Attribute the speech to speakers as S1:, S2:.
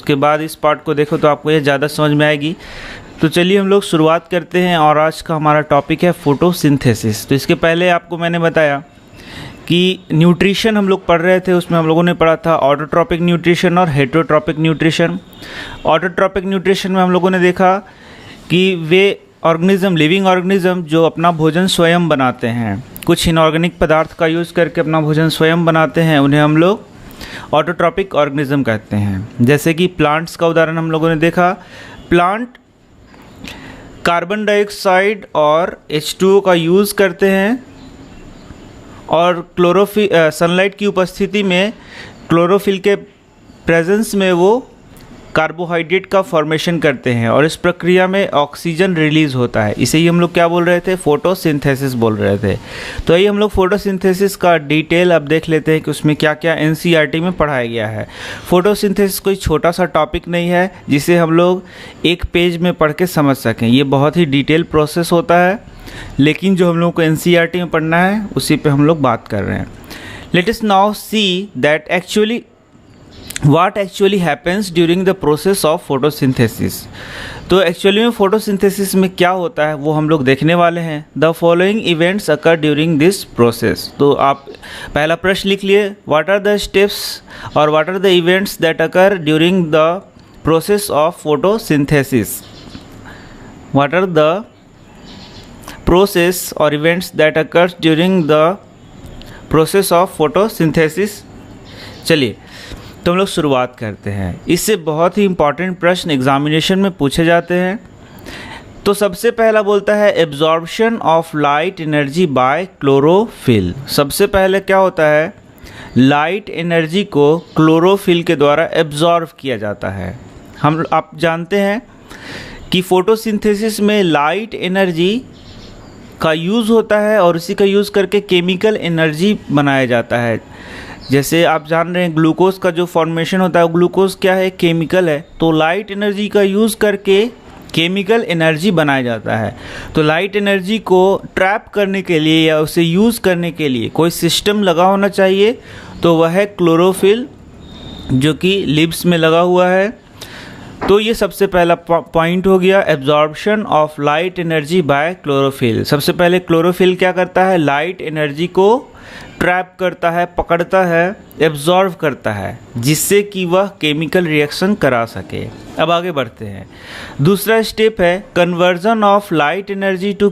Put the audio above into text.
S1: उसके बाद इस पार्ट को देखो तो आपको ये ज़्यादा समझ में आएगी। तो चलिए हम लोग शुरुआत करते हैं और आज का हमारा टॉपिक है फोटोसिंथेसिस। तो इसके पहले आपको मैंने बताया कि न्यूट्रिशन हम लोग पढ़ रहे थे, उसमें हम लोगों ने पढ़ा था ऑटोट्रॉपिक न्यूट्रिशन और हेटरोट्रॉपिक न्यूट्रिशन। ऑटोट्रॉपिक न्यूट्रिशन में हम लोगों ने देखा कि वे ऑर्गेनिज्म, लिविंग ऑर्गेनिज्म जो अपना भोजन स्वयं बनाते हैं, कुछ इनऑर्गेनिक पदार्थ का यूज़ करके अपना भोजन स्वयं बनाते हैं, उन्हें हम लोग ऑटोट्रॉपिक ऑर्गेनिज्म कहते हैं। जैसे कि प्लांट्स का उदाहरण हम लोगों ने देखा, प्लांट कार्बन डाइऑक्साइड और H2O का यूज़ करते हैं और सनलाइट की उपस्थिति में क्लोरोफिल के प्रेजेंस में वो कार्बोहाइड्रेट का फॉर्मेशन करते हैं और इस प्रक्रिया में ऑक्सीजन रिलीज़ होता है। इसे ही हम लोग क्या बोल रहे थे, फोटोसिंथेसिस बोल रहे थे। तो ये हम लोग फोटोसिंथेसिस का डिटेल अब देख लेते हैं कि उसमें क्या क्या NCERT में पढ़ाया गया है। फोटोसिंथेसिस कोई छोटा सा टॉपिक नहीं है जिसे हम लोग एक पेज में पढ़ के समझ सकें। ये बहुत ही डिटेल प्रोसेस होता है, लेकिन जो हम लोग को NCERT में पढ़ना है उसी पे हम लोग बात कर रहे हैं। Let us now see that what actually happens during the process of photosynthesis। तो एक्चुअली में फोटोसिंथेसिस में क्या होता है वो हम लोग देखने वाले हैं। The following events occur during this process. तो आप पहला प्रश्न लिख लिए, व्हाट आर द स्टेप्स और what are the events that occur during the process of photosynthesis. What are the process और events that occur during the process of photosynthesis. चलिए तो हम लोग शुरुआत करते हैं। इससे बहुत ही इंपॉर्टेंट प्रश्न एग्जामिनेशन में पूछे जाते हैं। तो सबसे पहला बोलता है absorption of light energy by chlorophyll. सबसे पहले क्या होता है, लाइट एनर्जी को क्लोरोफिल के द्वारा एब्जॉर्ब किया जाता है। आप जानते हैं कि फोटोसिंथेसिस में लाइट एनर्जी का यूज़ होता है और उसी का यूज़ करके केमिकल एनर्जी बनाया जाता है। जैसे आप जान रहे हैं ग्लूकोज का जो फॉर्मेशन होता है, ग्लूकोज क्या है, केमिकल है। तो लाइट एनर्जी का यूज़ करके केमिकल एनर्जी बनाया जाता है। तो लाइट एनर्जी को ट्रैप करने के लिए या उसे यूज़ करने के लिए कोई सिस्टम लगा होना चाहिए, तो वह है क्लोरोफिल जो कि लिप्स में लगा हुआ है। तो ये सबसे पहला पॉइंट हो गया, absorption of light energy by chlorophyll. सबसे पहले क्लोरोफिल क्या करता है, लाइट एनर्जी को ट्रैप करता है, पकड़ता है, एब्जॉर्व करता है, जिससे कि वह केमिकल रिएक्शन करा सके। अब आगे बढ़ते हैं। दूसरा स्टेप है conversion of light energy to